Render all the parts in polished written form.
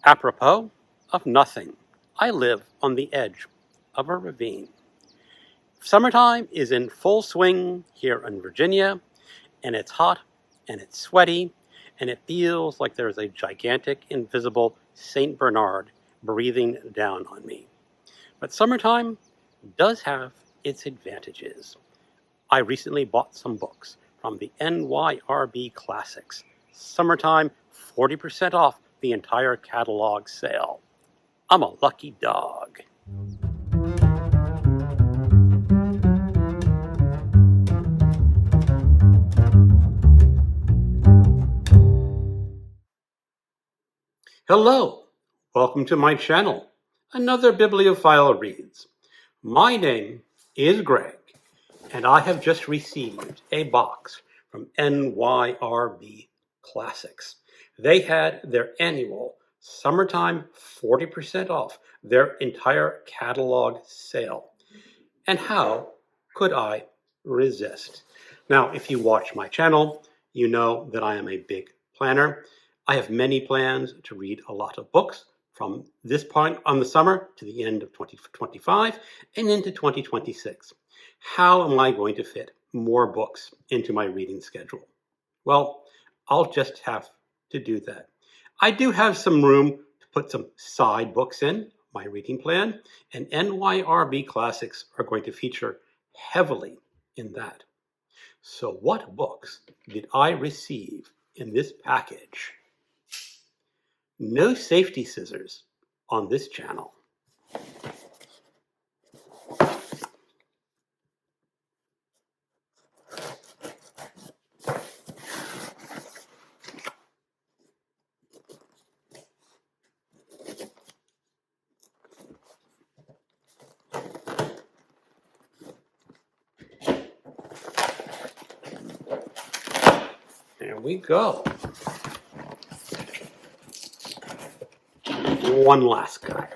Apropos of nothing, I live on the edge of a ravine. Summertime is in full swing here in Virginia, and it's hot and it's sweaty, and it feels like there's a gigantic invisible St. Bernard breathing down on me. But summertime does have its advantages. I recently bought some books from the NYRB Classics Summertime 40% off the entire catalog sale. I'm a lucky dog. Hello, welcome to my channel. Another Bibliophile Reads. My name is Greg, and I have just received a box from NYRB Classics. They had their annual Summertime 40% off their entire catalog sale. And how could I resist? Now, if you watch my channel, you know that I am a big planner. I have many plans to read a lot of books from this point on the summer to the end of 2025 and into 2026. How am I going to fit more books into my reading schedule? Well, I'll just have to do that. I do have some room to put some side books in my reading plan, and NYRB Classics are going to feature heavily in that. So what books did I receive in this package? No safety scissors on this channel. There we go. One last guy.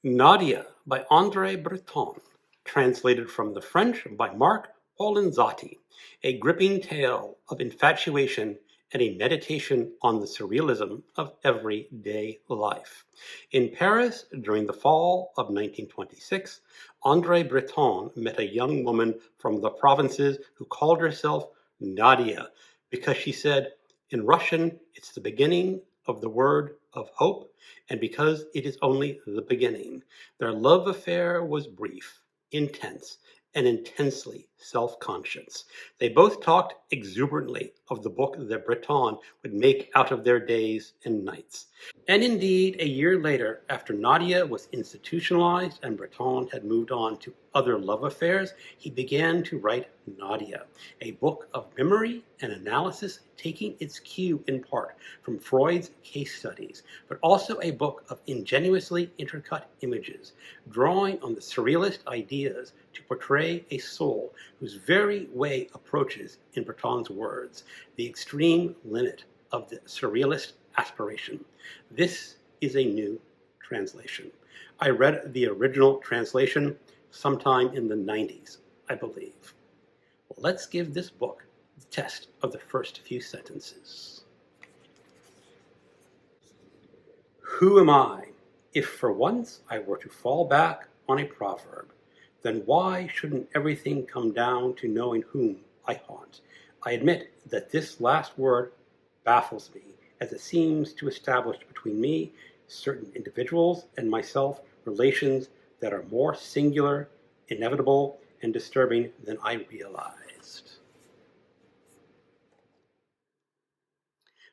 Nadja by André Breton, translated from the French by Mark Polizzotti, a gripping tale of infatuation and a meditation on the surrealism of everyday life. In Paris, during the fall of 1926, André Breton met a young woman from the provinces who called herself Nadja because she said, in Russian, it's the beginning of the word of hope, and because it is only the beginning. Their love affair was brief, intense, and intensely self-conscious. They both talked exuberantly of the book that Breton would make out of their days and nights. And indeed, a year later, after Nadja was institutionalized and Breton had moved on to other love affairs, he began to write Nadja, a book of memory and analysis taking its cue in part from Freud's case studies, but also a book of ingenuously intercut images, drawing on the surrealist ideas to portray a soul whose very way approaches, in Breton's words, the extreme limit of the surrealist aspiration. This is a new translation. I read the original translation sometime in the 90s, I believe. Well, let's give this book the test of the first few sentences. Who am I? If for once I were to fall back on a proverb, then why shouldn't everything come down to knowing whom I haunt? I admit that this last word baffles me, as it seems to establish between me, certain individuals, and myself relations that are more singular, inevitable, and disturbing than I realized.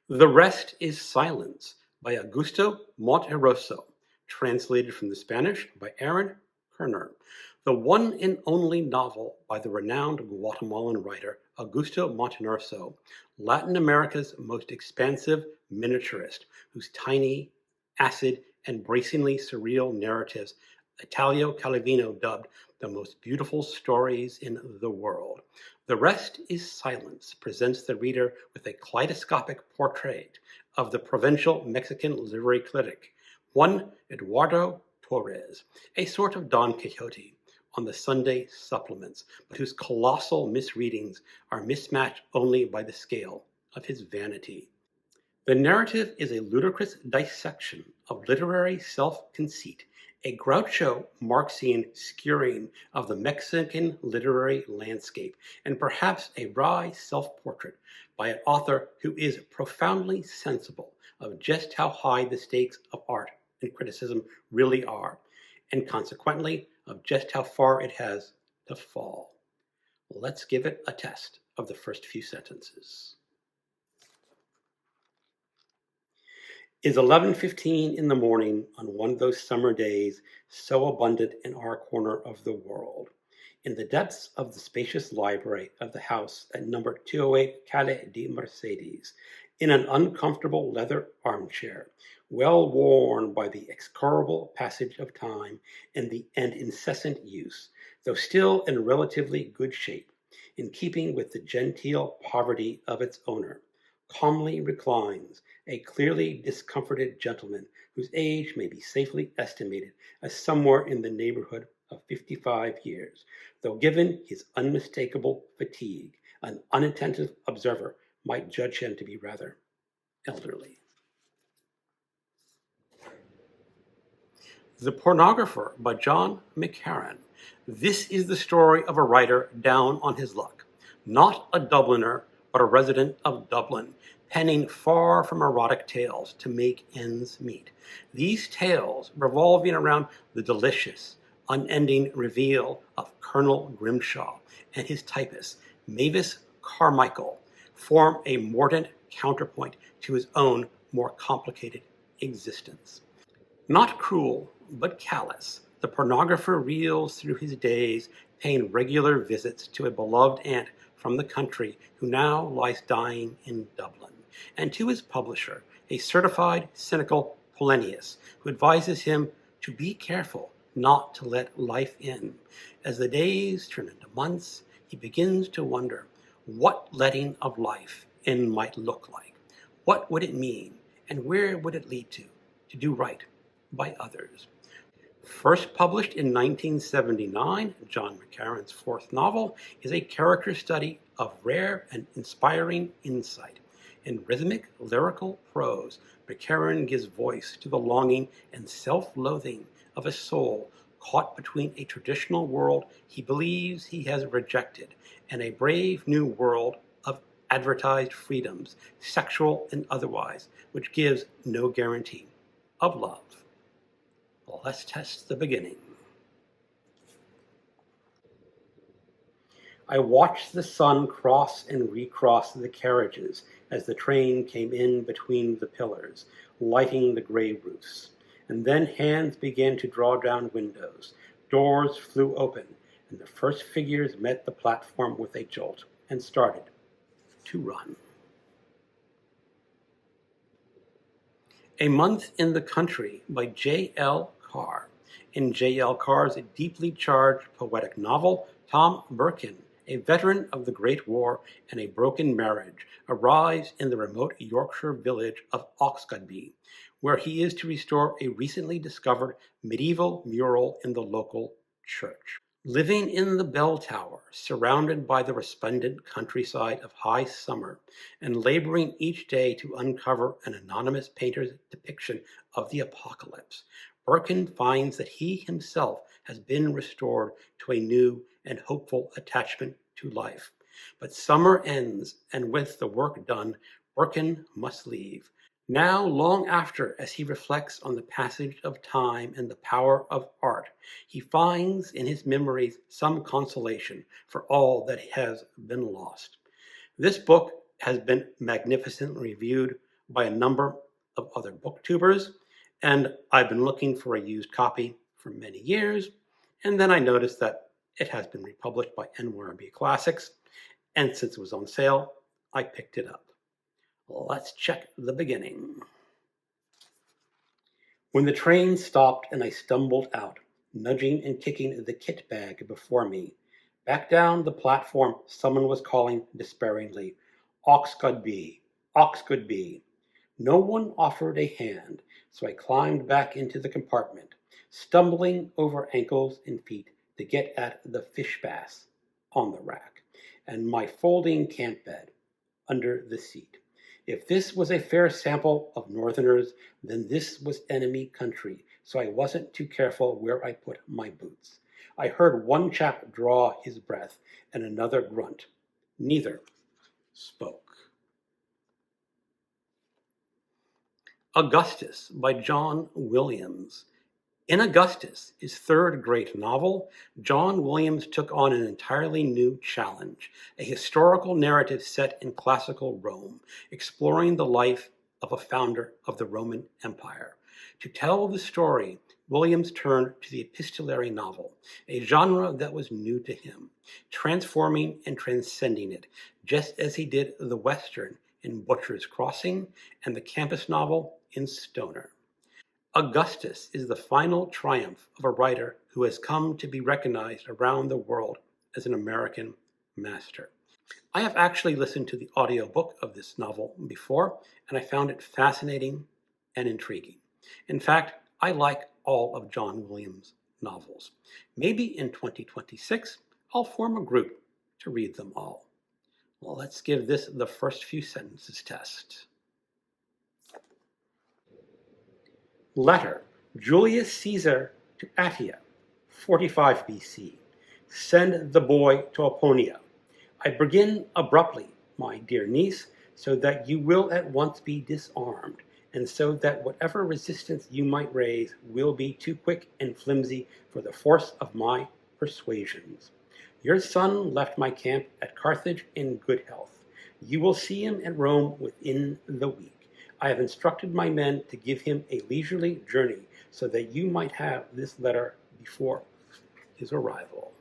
The Rest is Silence by Augusto Monterroso, translated from the Spanish by Aaron Kerner. The one and only novel by the renowned Guatemalan writer Augusto Monterroso, Latin America's most expansive miniaturist, whose tiny, acid, and bracingly surreal narratives Italio Calvino dubbed the most beautiful stories in the world. The Rest is Silence presents the reader with a kaleidoscopic portrait of the provincial Mexican literary critic, Juan Eduardo Torres, a sort of Don Quixote, on the Sunday supplements, but whose colossal misreadings are mismatched only by the scale of his vanity. The narrative is a ludicrous dissection of literary self-conceit, a Groucho Marxian skewering of the Mexican literary landscape, and perhaps a wry self-portrait by an author who is profoundly sensible of just how high the stakes of art and criticism really are, and consequently of just how far it has to fall. Let's give it a test of the first few sentences. Is 11:15 in the morning on one of those summer days so abundant in our corner of the world. In the depths of the spacious library of the house at number 208 Calle de Mercedes, in an uncomfortable leather armchair, well worn by the execrable passage of time and incessant use, though still in relatively good shape, in keeping with the genteel poverty of its owner, calmly reclines a clearly discomforted gentleman whose age may be safely estimated as somewhere in the neighborhood of 55 years, though given his unmistakable fatigue, an unattentive observer might judge him to be rather elderly. The Pornographer by John McGahern. This is the story of a writer down on his luck, not a Dubliner, but a resident of Dublin, penning far from erotic tales to make ends meet. These tales, revolving around the delicious, unending reveal of Colonel Grimshaw and his typist, Mavis Carmichael, form a mordant counterpoint to his own more complicated existence. Not cruel, but callous, the pornographer reels through his days, paying regular visits to a beloved aunt from the country who now lies dying in Dublin, and to his publisher, a certified cynical Polonius, who advises him to be careful not to let life in. As the days turn into months, he begins to wonder what letting of life in might look like. What would it mean, and where would it lead to do right by others? First published in 1979, John McGahern's fourth novel is a character study of rare and inspiring insight. In rhythmic, lyrical prose, McGahern gives voice to the longing and self-loathing of a soul caught between a traditional world he believes he has rejected and a brave new world of advertised freedoms, sexual and otherwise, which gives no guarantee of love. Let's test the beginning. I watched the sun cross and recross the carriages as the train came in between the pillars, lighting the gray roofs. And then hands began to draw down windows. Doors flew open, and the first figures met the platform with a jolt and started to run. A Month in the Country by J.L. Carr. In J.L. Carr's deeply charged poetic novel, Tom Birkin, a veteran of the Great War and a broken marriage, arrives in the remote Yorkshire village of Auxgudby, where he is to restore a recently discovered medieval mural in the local church. Living in the bell tower, surrounded by the resplendent countryside of high summer, and laboring each day to uncover an anonymous painter's depiction of the apocalypse, Birkin finds that he himself has been restored to a new and hopeful attachment to life. But summer ends, and with the work done, Birkin must leave. Now, long after, as he reflects on the passage of time and the power of art, he finds in his memories some consolation for all that has been lost. This book has been magnificently reviewed by a number of other booktubers, and I've been looking for a used copy for many years, and then I noticed that it has been republished by NYRB Classics, and since it was on sale, I picked it up. Let's check the beginning. When the train stopped and I stumbled out, nudging and kicking the kit bag before me, back down the platform someone was calling despairingly, Auxgudby, Auxgudby. No one offered a hand, so I climbed back into the compartment, stumbling over ankles and feet, to get at the fish bass on the rack, and my folding camp bed under the seat. If this was a fair sample of Northerners, then this was enemy country, so I wasn't too careful where I put my boots. I heard one chap draw his breath and another grunt. Neither spoke. Augustus by John Williams. In Augustus, his third great novel, John Williams took on an entirely new challenge, a historical narrative set in classical Rome, exploring the life of a founder of the Roman Empire. To tell the story, Williams turned to the epistolary novel, a genre that was new to him, transforming and transcending it, just as he did the Western in Butcher's Crossing and the campus novel in Stoner. Augustus is the final triumph of a writer who has come to be recognized around the world as an American master. I have actually listened to the audiobook of this novel before, and I found it fascinating and intriguing. In fact, I like all of John Williams' novels. Maybe in 2026, I'll form a group to read them all. Well, let's give this the first few sentences test. Letter, Julius Caesar to Attia, 45 BC. Send the boy to Apollonia. I begin abruptly, my dear niece, so that you will at once be disarmed, and so that whatever resistance you might raise will be too quick and flimsy for the force of my persuasions. Your son left my camp at Carthage in good health. You will see him at Rome within the week. I have instructed my men to give him a leisurely journey so that you might have this letter before his arrival.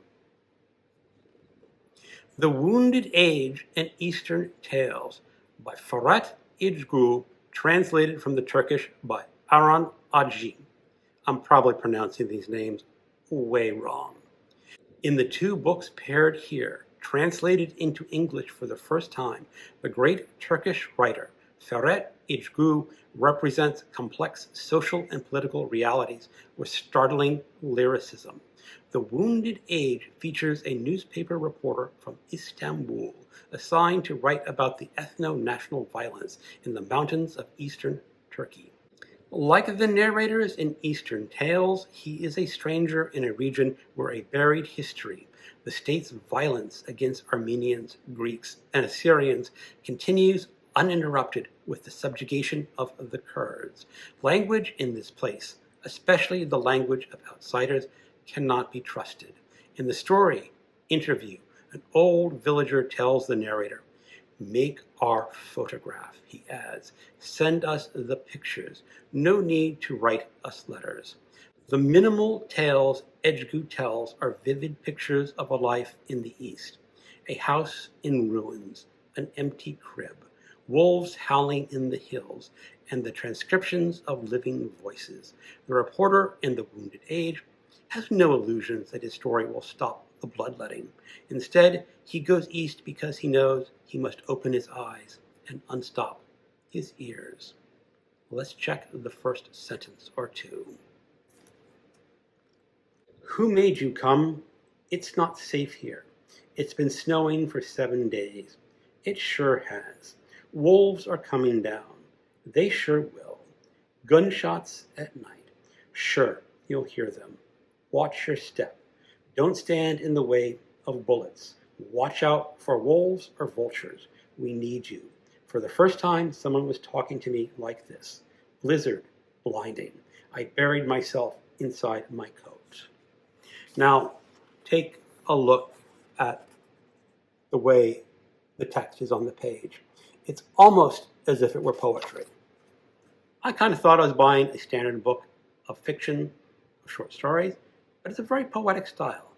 The Wounded Age and Eastern Tales by Ferit Edgü, translated from the Turkish by Aron Aji. I'm probably pronouncing these names way wrong. In the two books paired here, translated into English for the first time, the great Turkish writer Ferit Edgü represents complex social and political realities with startling lyricism. The Wounded Age features a newspaper reporter from Istanbul assigned to write about the ethno-national violence in the mountains of eastern Turkey. Like the narrators in Eastern Tales, he is a stranger in a region where a buried history, the state's violence against Armenians, Greeks, and Assyrians, continues uninterrupted with the subjugation of the Kurds. Language in this place, especially the language of outsiders, cannot be trusted. In the story, Interview, an old villager tells the narrator, "Make our photograph," he adds. "Send us the pictures. No need to write us letters." The minimal tales Edgü tells are vivid pictures of a life in the East. A house in ruins, an empty crib, wolves howling in the hills, and the transcriptions of living voices. The reporter in The Wounded Age has no illusions that his story will stop the bloodletting. Instead, he goes east because he knows he must open his eyes and unstop his ears. Let's check the first sentence or two. Who made you come? It's not safe here. It's been snowing for 7 days. It sure has. Wolves are coming down. They sure will. Gunshots at night. Sure, you'll hear them. Watch your step. Don't stand in the way of bullets. Watch out for wolves or vultures. We need you. For the first time, someone was talking to me like this. Blizzard, blinding. I buried myself inside my coat. Now, take a look at the way the text is on the page. It's almost as if it were poetry. I kind of thought I was buying a standard book of fiction, of short stories, but it's a very poetic style.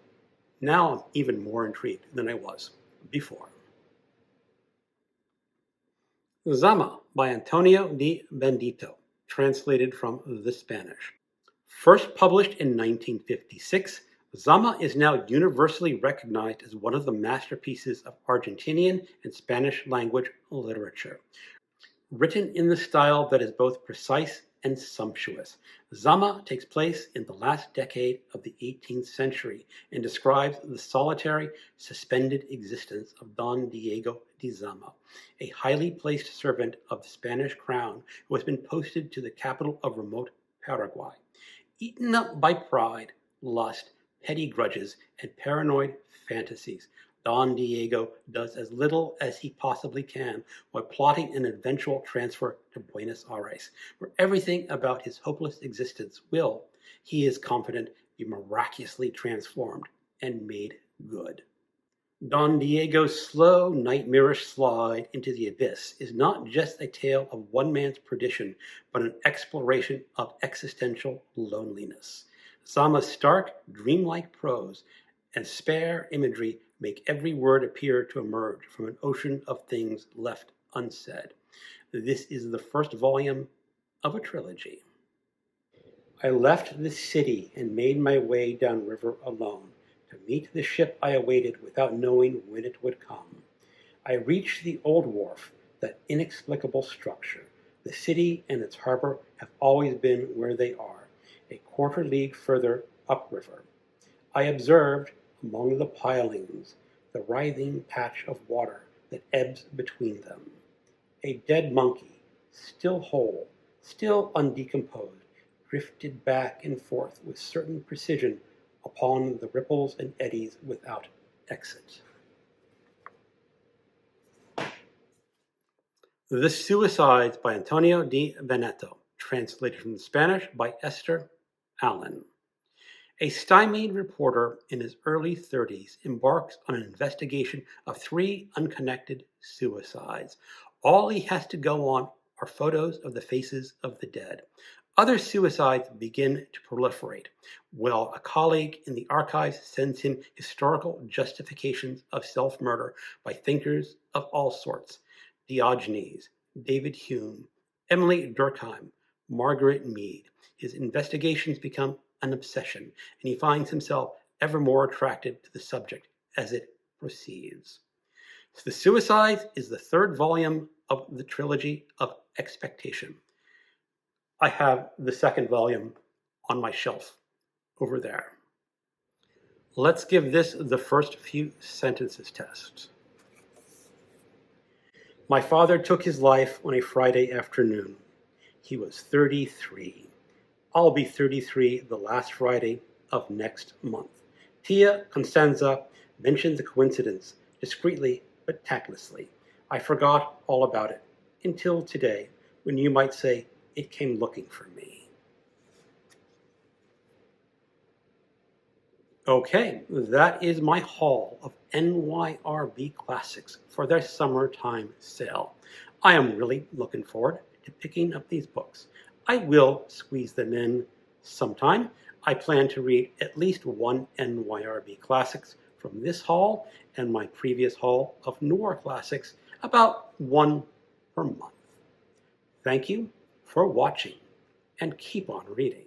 Now I'm even more intrigued than I was before. Zama by Antonio Di Benedetto, translated from the Spanish. First published in 1956, Zama is now universally recognized as one of the masterpieces of Argentinian and Spanish language literature. Written in the style that is both precise and sumptuous. Zama takes place in the last decade of the 18th century and describes the solitary, suspended existence of Don Diego de Zama, a highly placed servant of the Spanish crown who has been posted to the capital of remote Paraguay. Eaten up by pride, lust, petty grudges, and paranoid fantasies, Don Diego does as little as he possibly can while plotting an eventual transfer to Buenos Aires, where everything about his hopeless existence will, he is confident, be miraculously transformed and made good. Don Diego's slow, nightmarish slide into the abyss is not just a tale of one man's perdition, but an exploration of existential loneliness. Zama's stark, dreamlike prose and spare imagery make every word appear to emerge from an ocean of things left unsaid. This is the first volume of a trilogy. I left the city and made my way downriver alone, to meet the ship I awaited without knowing when it would come. I reached the old wharf, that inexplicable structure. The city and its harbor have always been where they are, a quarter league further upriver. I observed, among the pilings, the writhing patch of water that ebbs between them. A dead monkey, still whole, still undecomposed, drifted back and forth with certain precision upon the ripples and eddies without exit. The Suicides by Antonio Di Benedetto, translated from the Spanish by Esther Allen. A stymied reporter in his early 30s embarks on an investigation of 3 unconnected suicides. All he has to go on are photos of the faces of the dead. Other suicides begin to proliferate, while a colleague in the archives sends him historical justifications of self-murder by thinkers of all sorts: Diogenes, David Hume, Emily Durkheim, Margaret Mead. His investigations become an obsession, and he finds himself ever more attracted to the subject as it proceeds. So The Suicides is the 3rd volume of the trilogy of expectation. I have the 2nd volume on my shelf over there. Let's give this the first few sentences test. My father took his life on a Friday afternoon. He was 33. I'll be 33 the last Friday of next month. Tia Constanza mentioned the coincidence discreetly but tactlessly. I forgot all about it until today, when you might say it came looking for me. Okay, that is my haul of NYRB classics for their summertime sale. I am really looking forward to picking up these books. I will squeeze them in sometime. I plan to read at least one NYRB classics from this haul and my previous haul of noir classics, about 1 per month. Thank you for watching, and keep on reading.